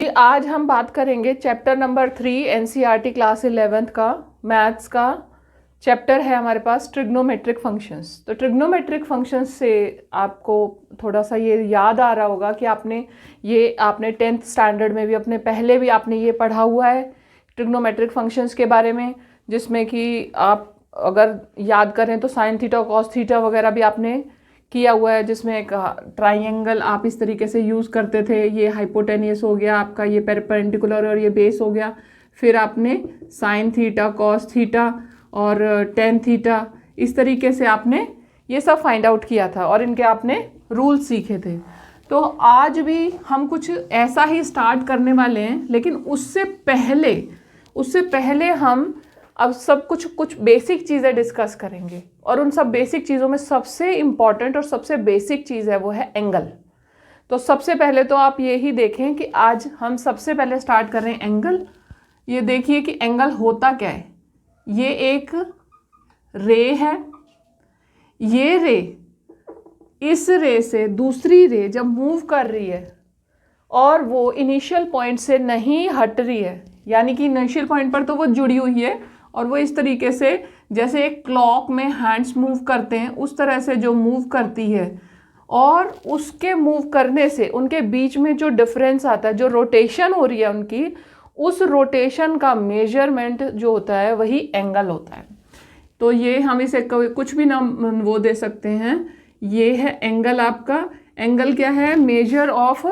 आज हम बात करेंगे chapter number 3 NCERT class 11th का मैथ्स का चैप्टर है हमारे पास ट्रिग्नोमेट्रिक फंक्शंस। तो ट्रिग्नोमेट्रिक फंक्शंस से आपको थोड़ा सा ये याद आ रहा होगा कि आपने 10th स्टैंडर्ड में भी अपने पहले भी आपने ये पढ़ा हुआ है ट्रिग्नोमेट्रिक फंक्शंस के बारे में, जिसमें कि आप अगर याद करें तो साइन थीटा कॉस थीटा वगैरह भी आपने किया हुआ है, जिसमें एक ट्राइंगल आप इस तरीके से यूज़ करते थे। ये हाइपोटेनियस हो गया आपका, ये परपेंडिकुलर और ये बेस हो गया। फिर आपने साइन थीटा कॉस थीटा और टेन थीटा इस तरीके से आपने ये सब फाइंड आउट किया था और इनके आपने रूल सीखे थे। तो आज भी हम कुछ ऐसा ही स्टार्ट करने वाले हैं, लेकिन उससे पहले हम अब सब कुछ बेसिक चीज़ें डिस्कस करेंगे। और उन सब बेसिक चीज़ों में सबसे इम्पॉर्टेंट और सबसे बेसिक चीज़ है वो है एंगल। तो सबसे पहले तो आप ये ही देखें कि आज हम सबसे पहले स्टार्ट कर रहे हैं एंगल। ये देखिए कि एंगल होता क्या है। ये एक रे है, ये रे इस रे से दूसरी रे जब मूव कर रही है और वो इनिशियल पॉइंट से नहीं हट रही है, यानी कि इनिशियल पॉइंट पर तो वो जुड़ी हुई है और वो इस तरीके से जैसे एक क्लॉक में हैंड्स मूव करते हैं उस तरह से जो मूव करती है, और उसके मूव करने से उनके बीच में जो डिफरेंस आता है, जो रोटेशन हो रही है उनकी, उस रोटेशन का मेजरमेंट जो होता है वही एंगल होता है। तो ये हम इसे कुछ भी नाम वो दे सकते हैं। ये है एंगल आपका। एंगल क्या है? Measure of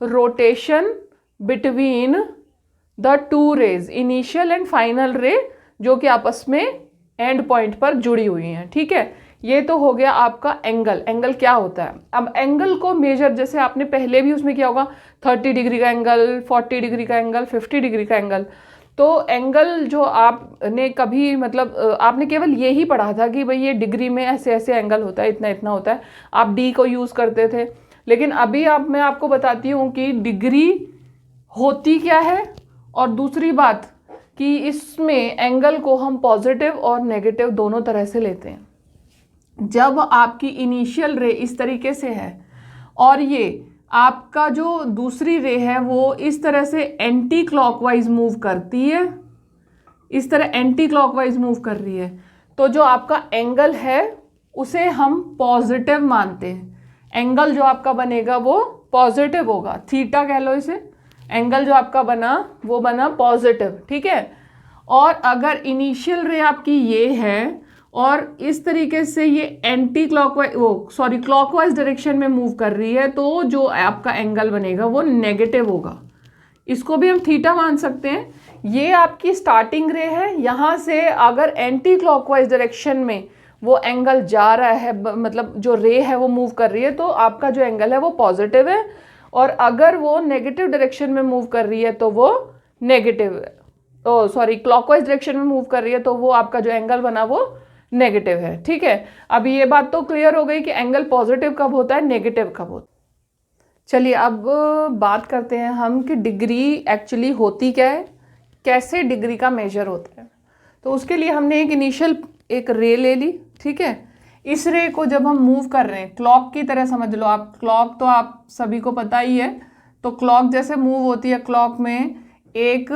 rotation between the two rays, initial and final ray, जो कि आपस में एंड पॉइंट पर जुड़ी हुई हैं। ठीक है, ये तो हो गया आपका एंगल। एंगल क्या होता है? अब एंगल को मेजर, जैसे आपने पहले भी उसमें किया होगा, 30 डिग्री का एंगल, 40 डिग्री का एंगल, 50 डिग्री का एंगल। तो एंगल जो आपने कभी आपने केवल ये ही पढ़ा था कि भाई ये डिग्री में ऐसे ऐसे एंगल होता है, इतना इतना होता है, आप डी को यूज़ करते थे। लेकिन अभी मैं आपको बताती हूँ कि डिग्री होती क्या है, और दूसरी बात कि इसमें एंगल को हम पॉजिटिव और नेगेटिव दोनों तरह से लेते हैं। जब आपकी इनिशियल रे इस तरीके से है और ये आपका जो दूसरी रे है वो इस तरह से एंटी क्लॉकवाइज मूव करती है, इस तरह एंटी क्लॉकवाइज मूव कर रही है, तो जो आपका एंगल है उसे हम पॉजिटिव मानते हैं। एंगल जो आपका बनेगा वो पॉजिटिव होगा, थीटा कह लो इसे। एंगल जो आपका बना वो बना पॉजिटिव। ठीक है, और अगर इनिशियल रे आपकी ये है और इस तरीके से ये एंटी क्लॉकवाइज क्लॉकवाइज डायरेक्शन में मूव कर रही है, तो जो आपका एंगल बनेगा वो नेगेटिव होगा। इसको भी हम थीटा मान सकते हैं। ये आपकी स्टार्टिंग रे है, यहाँ से अगर एंटी क्लॉकवाइज डायरेक्शन में वो एंगल जा रहा है, मतलब जो रे है वो मूव कर रही है, तो आपका जो एंगल है वो पॉजिटिव है। और अगर वो नेगेटिव डायरेक्शन में मूव कर रही है तो वो नेगेटिव है। क्लॉकवाइज डायरेक्शन में मूव कर रही है तो वो आपका जो एंगल बना वो नेगेटिव है। ठीक है, अब ये बात तो क्लियर हो गई कि एंगल पॉजिटिव कब होता है, नेगेटिव कब होता है। चलिए अब बात करते हैं हम कि डिग्री एक्चुअली होती क्या है, कैसे डिग्री का मेजर होता है। तो उसके लिए हमने एक इनिशियल एक रे ले ली। ठीक है, इस रे को जब हम मूव कर रहे हैं, क्लॉक की तरह समझ लो आप। क्लॉक तो आप सभी को पता ही है। तो क्लॉक जैसे मूव होती है, क्लॉक में एक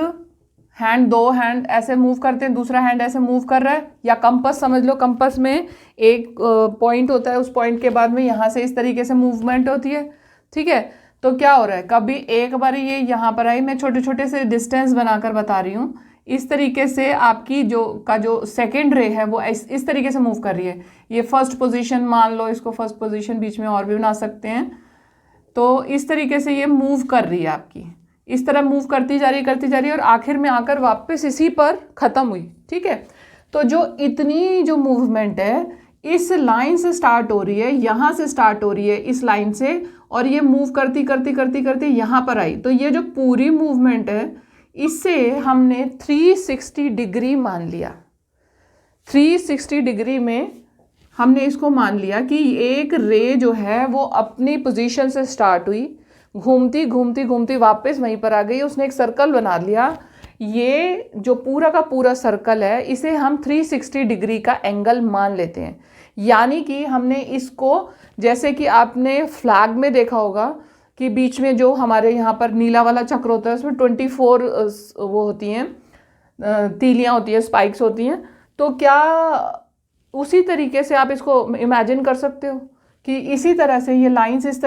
हैंड, दो हैंड ऐसे मूव करते हैं, दूसरा हैंड ऐसे मूव कर रहा है। या कंपास समझ लो, कंपास में एक पॉइंट होता है, उस पॉइंट के बाद में यहाँ से इस तरीके से मूवमेंट होती है। ठीक है, तो क्या हो रहा है, कभी एक बार ये यहाँ पर आई, मैं छोटे छोटे से डिस्टेंस बनाकर बता रही हूँ। इस तरीके से आपकी जो सेकेंड रे है वो इस तरीके से मूव कर रही है। ये फर्स्ट पोजीशन मान लो, इसको फर्स्ट पोजीशन, बीच में और भी बना सकते हैं। तो इस तरीके से ये मूव कर रही है आपकी, इस तरह मूव करती जा रही है और आखिर में आकर वापस इसी पर ख़त्म हुई। ठीक है, तो जो इतनी जो मूवमेंट है इस लाइन से स्टार्ट हो रही है, यहाँ से स्टार्ट हो रही है इस लाइन से, और ये मूव करती यहाँ पर आई। तो ये जो पूरी मूवमेंट है इसे हमने 360 डिग्री मान लिया। 360 डिग्री में हमने इसको मान लिया कि एक रे जो है वो अपनी पोजीशन से स्टार्ट हुई, घूमती वापस वहीं पर आ गई, उसने एक सर्कल बना लिया। ये जो पूरा का पूरा सर्कल है इसे हम 360 डिग्री का एंगल मान लेते हैं। यानी कि हमने इसको, जैसे कि आपने फ्लैग में देखा होगा कि बीच में जो हमारे यहाँ पर नीला वाला चक्र होता है उसमें 24 वो होती हैं, तीलियाँ होती हैं, स्पाइक्स होती हैं। तो क्या उसी तरीके से आप इसको इमेजिन कर सकते हो कि इसी तरह से ये लाइंस इस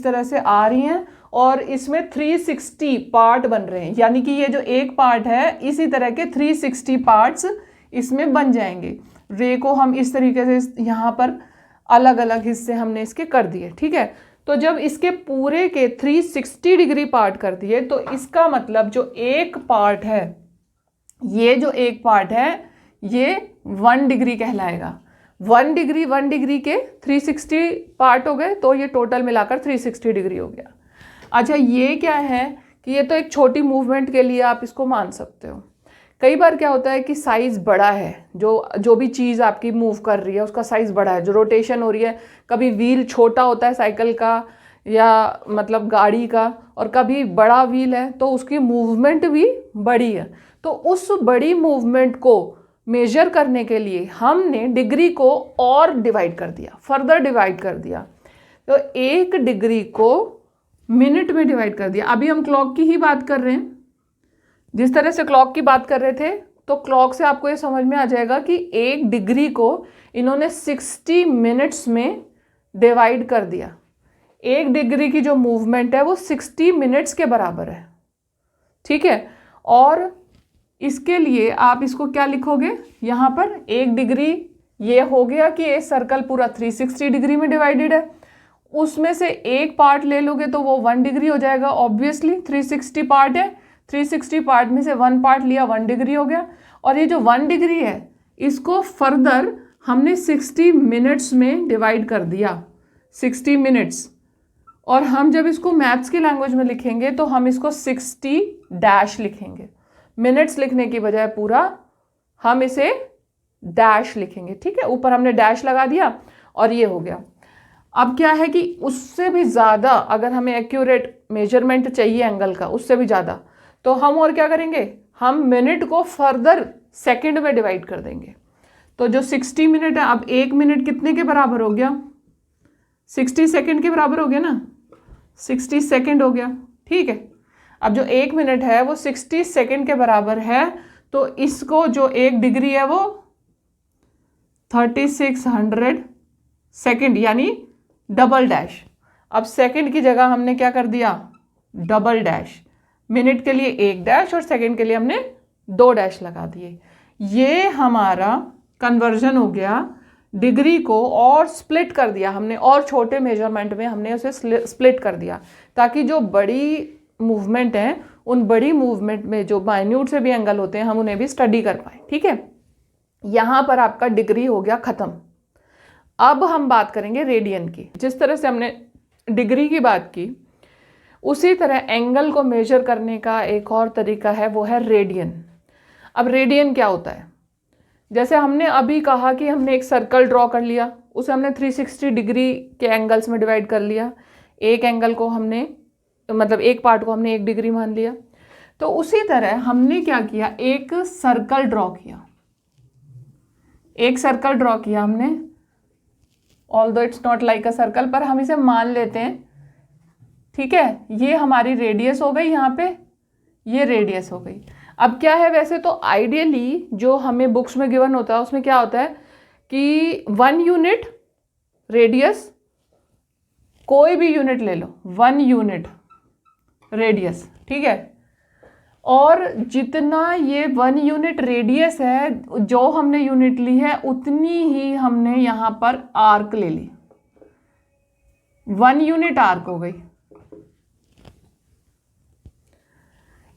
तरह से आ रही हैं और इसमें 360 पार्ट बन रहे हैं, यानी कि ये जो एक पार्ट है इसी तरह के 360 पार्ट्स इसमें बन जाएंगे। रे को हम इस तरीके से यहाँ पर अलग अलग हिस्से हमने इसके कर दिए, ठीक है। तो जब इसके पूरे के 360 डिग्री पार्ट कर दिए तो इसका मतलब जो एक पार्ट है, ये जो एक पार्ट है ये 1 डिग्री कहलाएगा। 1 डिग्री के 360 पार्ट हो गए, तो ये टोटल मिलाकर 360 डिग्री हो गया। अच्छा, ये क्या है कि ये तो एक छोटी मूवमेंट के लिए आप इसको मान सकते हो। कई बार क्या होता है कि साइज़ बड़ा है, जो भी चीज़ आपकी मूव कर रही है उसका साइज़ बड़ा है, जो रोटेशन हो रही है, कभी व्हील छोटा होता है साइकिल का या मतलब गाड़ी का, और कभी बड़ा व्हील है तो उसकी मूवमेंट भी बड़ी है। तो उस बड़ी मूवमेंट को मेजर करने के लिए हमने डिग्री को और डिवाइड कर दिया, फर्दर डिवाइड कर दिया। तो 1 डिग्री को मिनट में डिवाइड कर दिया। अभी हम क्लॉक की ही बात कर रहे हैं, जिस तरह से क्लॉक की बात कर रहे थे, तो क्लॉक से आपको ये समझ में आ जाएगा कि 1 डिग्री को इन्होंने 60 मिनट्स में डिवाइड कर दिया। 1 डिग्री की जो मूवमेंट है वो 60 मिनट्स के बराबर है, ठीक है। और इसके लिए आप इसको क्या लिखोगे, यहाँ पर 1 डिग्री ये हो गया कि ये सर्कल पूरा 360 डिग्री में डिवाइडेड है, उसमें से एक पार्ट ले लोगे तो वो 1 डिग्री हो जाएगा। ऑब्वियसली 360 पार्ट है, 360 पार्ट में से 1 पार्ट लिया, 1 डिग्री हो गया। और ये जो 1 डिग्री है इसको फर्दर हमने 60 मिनट्स में डिवाइड कर दिया, 60 मिनट्स। और हम जब इसको मैथ्स की लैंग्वेज में लिखेंगे तो हम इसको 60 डैश लिखेंगे, मिनट्स लिखने की बजाय पूरा हम इसे डैश लिखेंगे, ठीक है। ऊपर हमने डैश लगा दिया और ये हो गया। अब क्या है कि उससे भी ज़्यादा अगर हमें एक्यूरेट मेजरमेंट चाहिए एंगल का, उससे भी ज़्यादा, तो हम और क्या करेंगे, हम मिनट को फर्दर सेकंड में डिवाइड कर देंगे। तो जो 60 मिनट है, अब 1 मिनट कितने के बराबर हो गया, 60 सेकंड के बराबर हो गया ना, 60 सेकंड हो गया, ठीक है। अब जो 1 मिनट है वो 60 सेकंड के बराबर है, तो इसको जो 1 डिग्री है वो 3600 सेकंड, यानी डबल डैश। अब सेकंड की जगह हमने क्या कर दिया, डबल डैश। मिनट के लिए 1 डैश और सेकंड के लिए हमने 2 डैश लगा दिए। ये हमारा कन्वर्जन हो गया, डिग्री को और स्प्लिट कर दिया हमने, और छोटे मेजरमेंट में हमने उसे स्प्लिट कर दिया, ताकि जो बड़ी मूवमेंट हैं उन बड़ी मूवमेंट में जो माइन्यूट से भी एंगल होते हैं हम उन्हें भी स्टडी कर पाए, ठीक है। यहाँ पर आपका डिग्री हो गया ख़त्म। अब हम बात करेंगे रेडियन की। जिस तरह से हमने डिग्री की बात की, उसी तरह एंगल को मेजर करने का एक और तरीका है, वो है रेडियन। अब रेडियन क्या होता है, जैसे हमने अभी कहा कि हमने एक सर्कल ड्रॉ कर लिया, उसे हमने 360 डिग्री के एंगल्स में डिवाइड कर लिया। एक एंगल को हमने, मतलब एक पार्ट को हमने 1 डिग्री मान लिया। तो उसी तरह हमने क्या किया, एक सर्कल ड्रॉ किया, एक सर्कल ड्रॉ किया हमने, although it's not like a circle, पर हम इसे मान लेते हैं, ठीक है। ये हमारी रेडियस हो गई, यहाँ पे ये रेडियस हो गई। अब क्या है, वैसे तो आइडियली जो हमें बुक्स में गिवन होता है उसमें क्या होता है कि 1 यूनिट रेडियस, कोई भी यूनिट ले लो, 1 यूनिट रेडियस, ठीक है। और जितना ये 1 यूनिट रेडियस है, जो हमने यूनिट ली है उतनी ही हमने यहाँ पर आर्क ले ली, 1 यूनिट आर्क हो गई।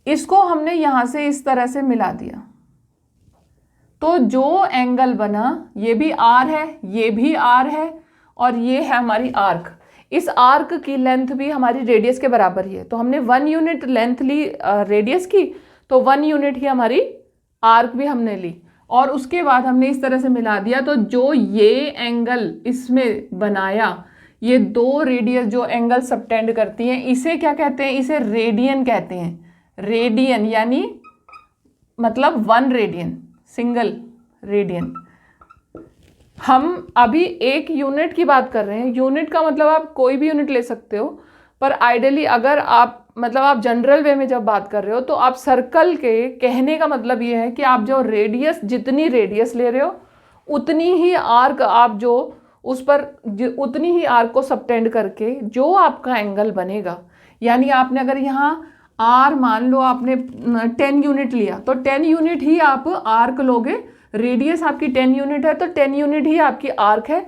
इसको हमने यहाँ से इस तरह से मिला दिया, तो जो एंगल बना, ये भी आर है, ये भी आर है, और ये है हमारी आर्क। इस आर्क की लेंथ भी हमारी रेडियस के बराबर ही है। तो हमने 1 यूनिट लेंथ ली रेडियस की, तो 1 यूनिट ही हमारी आर्क भी हमने ली, और उसके बाद हमने इस तरह से मिला दिया। तो जो ये एंगल इसमें बनाया, ये 2 रेडियस जो एंगल सबटेंड करती हैं, इसे क्या कहते हैं, इसे रेडियन कहते हैं। रेडियन यानी मतलब 1 रेडियन, सिंगल रेडियन। हम अभी एक यूनिट की बात कर रहे हैं। यूनिट का मतलब आप कोई भी यूनिट ले सकते हो, पर आइडियली अगर आप मतलब आप जनरल वे में जब बात कर रहे हो तो आप सर्कल के कहने का मतलब ये है कि आप जो रेडियस, जितनी रेडियस ले रहे हो उतनी ही आर्क आप जो उस पर उतनी ही आर्क को सबटेंड करके जो आपका एंगल बनेगा, यानी आपने अगर यहाँ आर मान लो आपने 10 यूनिट लिया तो 10 यूनिट ही आप आर्क लोगे। रेडियस आपकी 10 यूनिट है तो 10 यूनिट ही आपकी आर्क है।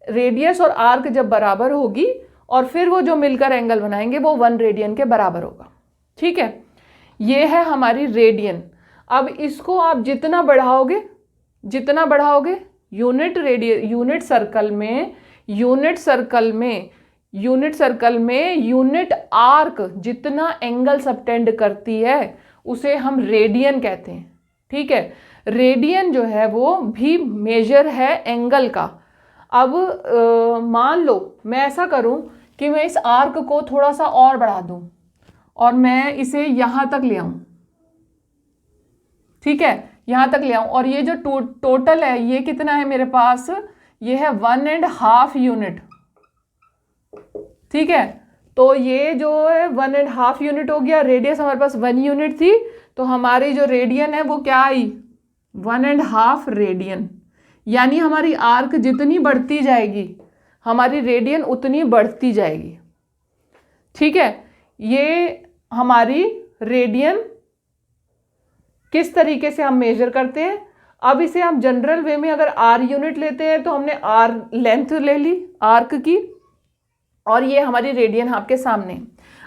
रेडियस और आर्क जब बराबर होगी और फिर वो जो मिलकर एंगल बनाएंगे वो 1 रेडियन के बराबर होगा। ठीक है, ये है हमारी रेडियन। अब इसको आप जितना बढ़ाओगे यूनिट सर्कल में यूनिट आर्क जितना एंगल सबटेंड करती है उसे हम रेडियन कहते हैं। ठीक है, रेडियन जो है वो भी मेजर है एंगल का। अब मान लो मैं ऐसा करूं कि मैं इस आर्क को थोड़ा सा और बढ़ा दूं और मैं इसे यहां तक ले आऊं। ठीक है, यहां तक ले आऊं और ये जो टोटल है ये कितना है मेरे पास, ये है 1.5 यूनिट। ठीक है, तो ये जो है 1.5 यूनिट हो गया। रेडियस हमारे पास 1 यूनिट थी तो हमारी जो रेडियन है वो क्या आई, 1.5 रेडियन। यानी हमारी आर्क जितनी बढ़ती जाएगी हमारी रेडियन उतनी बढ़ती जाएगी। ठीक है, ये हमारी रेडियन किस तरीके से हम मेजर करते हैं। अब इसे हम जनरल वे में अगर आर यूनिट लेते हैं तो हमने आर लेंथ ले ली आर्क की और ये हमारी रेडियन आपके सामने।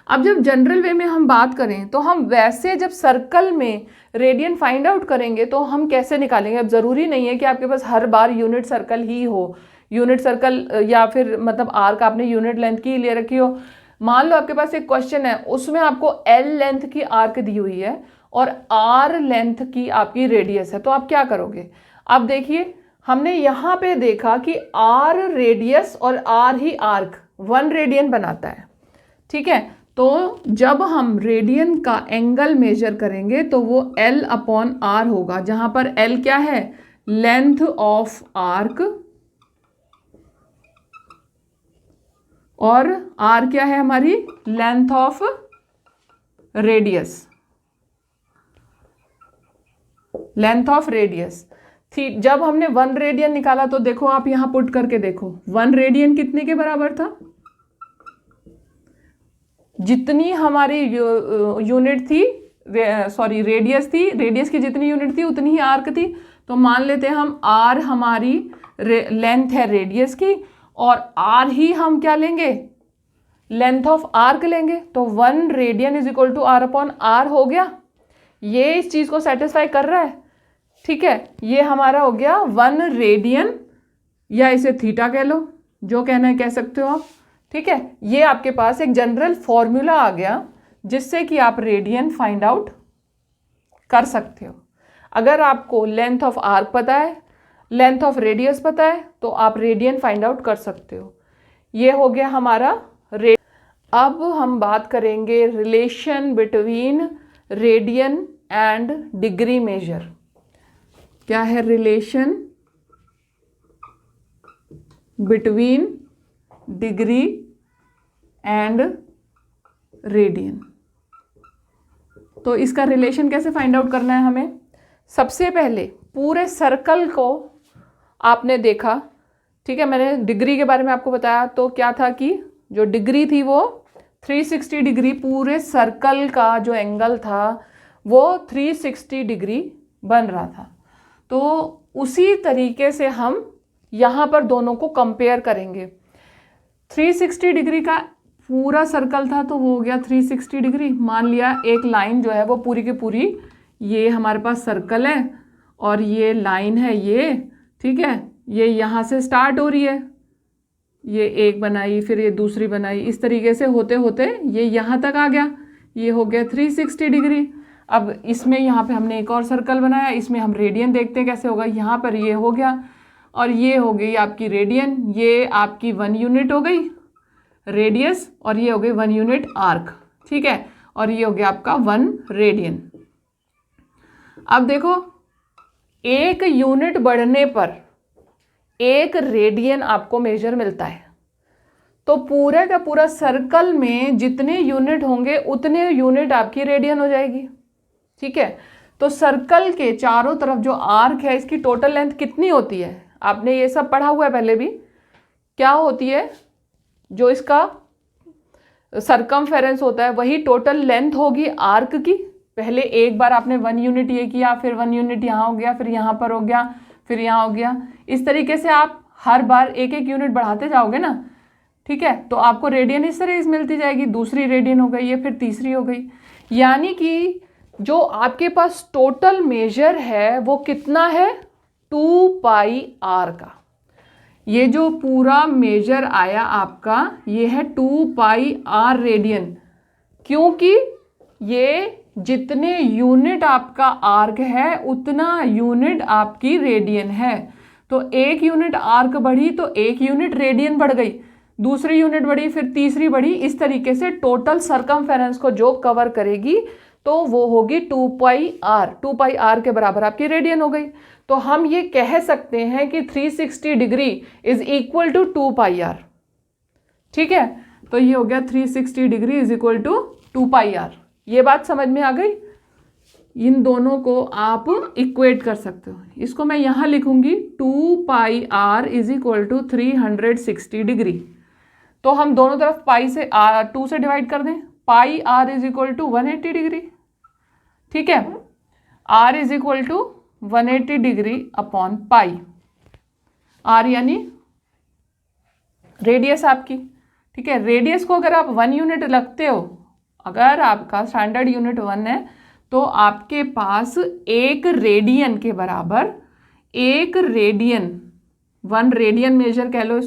अब जब जनरल वे में हम बात करें तो हम वैसे जब सर्कल में रेडियन फाइंड आउट करेंगे तो हम कैसे निकालेंगे। अब ज़रूरी नहीं है कि आपके पास हर बार यूनिट सर्कल ही हो, यूनिट सर्कल या फिर मतलब आर्क आपने यूनिट लेंथ की ले रखी हो। मान लो आपके पास एक क्वेश्चन है उसमें आपको एल लेंथ की आर्क दी हुई है और आर लेंथ की आपकी रेडियस है, तो आप क्या करोगे। अब देखिए हमने यहाँ पे देखा कि आर रेडियस और आर ही आर्क 1 रेडियन बनाता है। ठीक है, तो जब हम रेडियन का एंगल मेजर करेंगे तो वो L अपॉन आर होगा, जहां पर L क्या है, लेंथ ऑफ आर्क, और R क्या है हमारी, length of radius, length of radius थी। जब हमने 1 रेडियन निकाला तो देखो आप यहां पुट करके देखो 1 रेडियन कितने के बराबर था, जितनी हमारी यूनिट थी सॉरी रेडियस थी, रेडियस की जितनी यूनिट थी उतनी ही आर्क थी। तो मान लेते हैं हम आर हमारी लेंथ है रेडियस की और आर ही हम क्या लेंगे, लेंथ ऑफ आर्क लेंगे। तो 1 radian is equal to R upon R हो गया। ये इस चीज को सेटिस्फाई कर रहा है। ठीक है, ये हमारा हो गया 1 रेडियन, या इसे थीटा कह लो, जो कहना है कह सकते हो आप। ठीक है, ये आपके पास एक जनरल फॉर्मूला आ गया जिससे कि आप रेडियन फाइंड आउट कर सकते हो। अगर आपको लेंथ ऑफ आर्क पता है, लेंथ ऑफ रेडियस पता है, तो आप रेडियन फाइंड आउट कर सकते हो। ये हो गया हमारा अब हम बात करेंगे relation between radian and degree measure. क्या है relation between degree and radian. तो इसका रिलेशन कैसे फाइंड आउट करना है हमें। सबसे पहले पूरे सर्कल को आपने देखा। ठीक है, मैंने डिग्री के बारे में आपको बताया तो क्या था कि जो डिग्री थी वो 360 डिग्री, पूरे सर्कल का जो एंगल था वो 360 डिग्री बन रहा था। तो उसी तरीके से हम यहाँ पर दोनों को कंपेयर करेंगे। 360 डिग्री का पूरा सर्कल था तो वो हो गया 360 डिग्री। मान लिया एक लाइन जो है वो पूरी की पूरी, ये हमारे पास सर्कल है और ये लाइन है ये, ठीक है, ये यहाँ से स्टार्ट हो रही है, ये एक बनाई फिर ये दूसरी बनाई, इस तरीके से होते होते ये यहाँ तक आ गया, ये हो गया 360 डिग्री। अब इसमें यहाँ पे हमने एक और सर्कल बनाया, इसमें हम रेडियन देखते हैं कैसे होगा। यहाँ पर ये हो गया और ये हो गई आपकी रेडियन, ये आपकी 1 यूनिट हो गई रेडियस और ये हो गई 1 यूनिट आर्क। ठीक है, और ये हो गया आपका 1 रेडियन। अब देखो 1 यूनिट बढ़ने पर 1 रेडियन आपको मेजर मिलता है। तो पूरा का पूरा सर्कल में जितने यूनिट होंगे उतने यूनिट आपकी रेडियन हो जाएगी। ठीक है, तो सर्कल के चारों तरफ जो आर्क है इसकी टोटल लेंथ कितनी होती है? आपने ये सब पढ़ा हुआ है पहले भी। क्या होती है? जो इसका सरकमफेरेंस होता है वही टोटल लेंथ होगी आर्क की। पहले एक बार आपने 1 यूनिट ये किया, फिर 1 यूनिट यहाँ हो गया, फिर यहाँ पर हो गया, फिर यहाँ हो गया। इस तरीके से आप हर बार एक एक यूनिट बढ़ाते जाओगे ना। ठीक है, तो आपको रेडियन इस तरह मिलती जाएगी। दूसरी रेडियन हो गई, ये फिर तीसरी हो गई। यानी कि जो आपके पास टोटल मेजर है वो कितना है? 2 पाई आर का। ये जो पूरा मेजर आया आपका ये है 2 पाई आर रेडियन, क्योंकि ये जितने यूनिट आपका आर्क है उतना यूनिट आपकी रेडियन है। तो एक यूनिट आर्क बढ़ी तो एक यूनिट रेडियन बढ़ गई, दूसरी यूनिट बढ़ी, फिर तीसरी बढ़ी। इस तरीके से टोटल सरकमफेरेंस को जो कवर करेगी तो वो होगी 2 पाई आर। 2 पाई आर के बराबर आपकी रेडियन हो गई। तो हम ये कह सकते हैं कि 360 degree is equal to 2 pi R. ठीक है, तो ये हो गया 360 degree is equal to 2 pi R. ये बात समझ में आ गई? इन दोनों को आप इक्वेट कर सकते हो। इसको मैं यहाँ लिखूंगी 2 pi r is equal to 360 degree. तो हम दोनों तरफ पाई से 2 से डिवाइड कर दें। Pi r is equal to 180 degree. ठीक है, r is equal to 180 degree upon pi. R यानी रेडियस आपकी। ठीक है, रेडियस को अगर आप 1 यूनिट रखते हो, अगर आपका स्टैंडर्ड यूनिट 1 है तो आपके पास एक रेडियन के बराबर, एक रेडियन, 1 रेडियन मेजर कह लो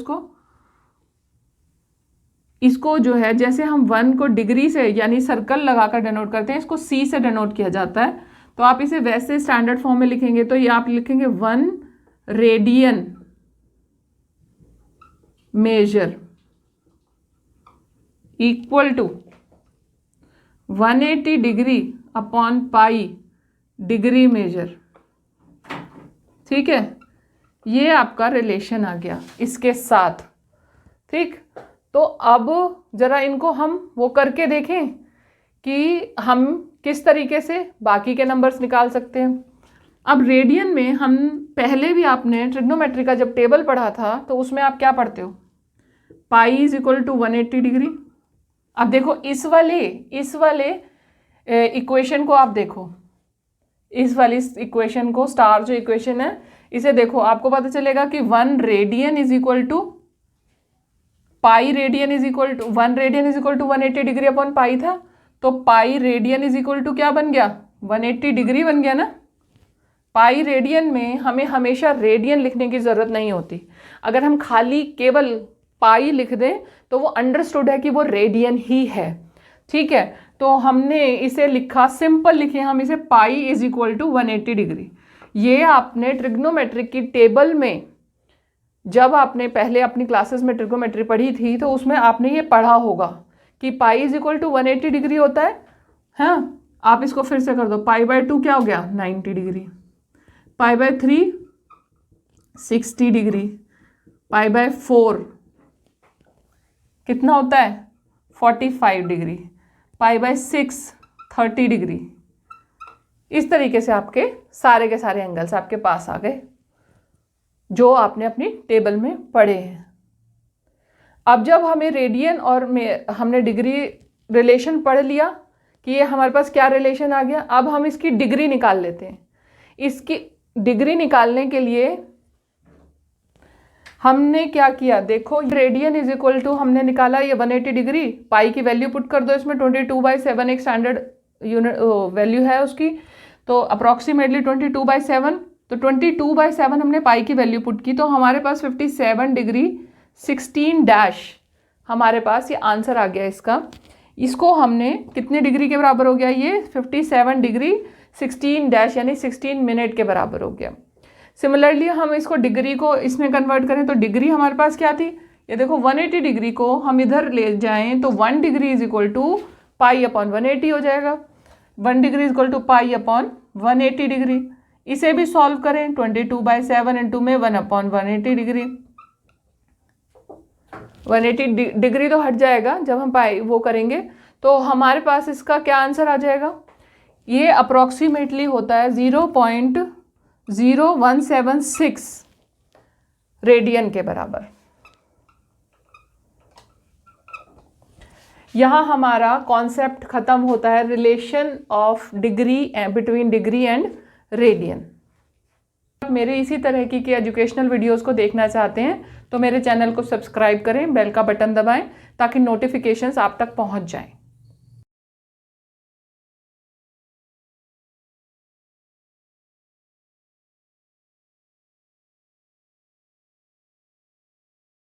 इसको जो है, जैसे हम 1 को डिग्री से यानी सर्कल लगाकर डिनोट करते हैं, इसको सी से डिनोट किया जाता है। तो आप इसे वैसे स्टैंडर्ड फॉर्म में लिखेंगे तो ये आप लिखेंगे 1 radian measure equal to 180 degree upon pi degree measure. ठीक है, ये आपका रिलेशन आ गया इसके साथ। ठीक, तो अब जरा इनको हम वो करके देखें कि हम किस तरीके से बाकी के नंबर्स निकाल सकते हैं। अब रेडियन में हम पहले भी आपने ट्रिग्नोमेट्री का जब टेबल पढ़ा था तो उसमें आप क्या पढ़ते हो? Pi is equal to 180 degree. अब देखो इस वाले इक्वेशन को आप देखो, इस वाली इक्वेशन को, स्टार जो इक्वेशन है इसे देखो, आपको पता चलेगा कि 1 radian is equal to pi radian is equal to 1 radian is equal to 180 degree upon pi था। तो pi radian is equal to क्या बन गया? 180 डिग्री बन गया ना। पाई रेडियन में हमें हमेशा रेडियन लिखने की ज़रूरत नहीं होती। अगर हम खाली केवल पाई लिख दें तो वो अंडरस्टूड है कि वो रेडियन ही है। ठीक है, तो हमने इसे लिखा, सिंपल लिखे हम इसे, pi is equal to 180 degree. ये आपने ट्रिग्नोमेट्रिक की टेबल में, जब आपने पहले अपनी क्लासेस में ट्रिग्नोमेट्री पढ़ी थी तो उसमें आपने ये पढ़ा होगा कि pi is equal to 180 degree होता है। हाँ, आप इसको फिर से कर दो। पाई बाय 2 क्या हो गया? 90 degree. Pi by 3 60 degree. Pi by 4 कितना होता है? 45 डिग्री। Pi by 6 30 degree. इस तरीके से आपके सारे के सारे एंगल्स आपके पास आ गए जो आपने अपनी टेबल में पढ़े हैं। अब जब हमें रेडियन और हमने डिग्री रिलेशन पढ़ लिया कि ये हमारे पास क्या रिलेशन आ गया, अब हम इसकी डिग्री निकाल लेते हैं। इसकी डिग्री निकालने के लिए हमने क्या किया, देखो रेडियन इज इक्वल टू हमने निकाला ये 180 डिग्री। पाई की वैल्यू पुट कर दो इसमें, 22/7 एक स्टैंडर्ड यूनिट वैल्यू है उसकी, तो अप्रॉक्सीमेटली 22/7। तो 22/7 हमने पाई की वैल्यू पुट की तो हमारे पास 57 डिग्री 16 डैश हमारे पास ये आंसर आ गया इसका। इसको हमने कितने डिग्री के बराबर हो गया? ये 57 डिग्री 16 डैश यानी 16 मिनट के बराबर हो गया। सिमिलरली हम इसको डिग्री को इसमें कन्वर्ट करें तो डिग्री हमारे पास क्या थी? ये देखो 180 डिग्री को हम इधर ले जाएं तो 1 degree is equal to pi upon 180 हो जाएगा। 1 degree is equal to pi upon 180 degree. इसे भी सॉल्व करें, 22/7 इंटू में 1 अपॉन 180 डिग्री। 180 डिग्री तो हट जाएगा जब हम पाई वो करेंगे। तो हमारे पास इसका क्या आंसर आ जाएगा, ये अप्रॉक्सीमेटली होता है 0.0176 रेडियन के बराबर। यहाँ हमारा कॉन्सेप्ट खत्म होता है, relation of degree between degree and radian. आप मेरे इसी तरह की एजुकेशनल वीडियोस को देखना चाहते हैं तो मेरे चैनल को सब्सक्राइब करें, बेल का बटन दबाएं ताकि नोटिफिकेशंस आप तक पहुंच जाएं।